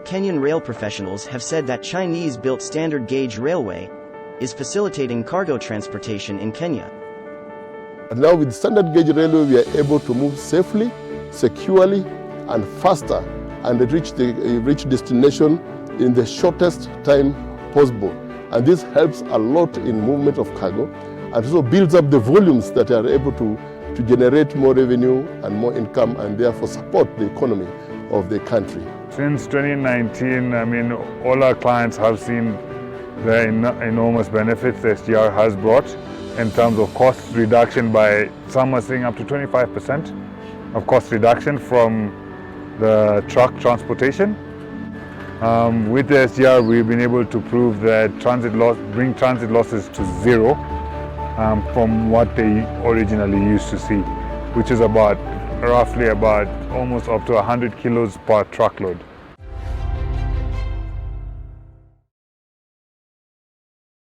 Kenyan rail professionals have said that Chinese-built standard gauge railway is facilitating cargo transportation in Kenya. And now with standard gauge railway, we are able to move safely, securely, and faster, and reach destination in the shortest time possible. And this helps a lot in movement of cargo, and also builds up the volumes that are able to generate more revenue and more income, and therefore support the economy of the country. Since 2019, all our clients have seen the enormous benefits the SGR has brought in terms of cost reduction by, some are saying up to 25% of cost reduction from the truck transportation. With the SGR, we've been able to prove that bring transit losses to zero from what they originally used to see, which is roughly about almost up to 100 kilos per truckload.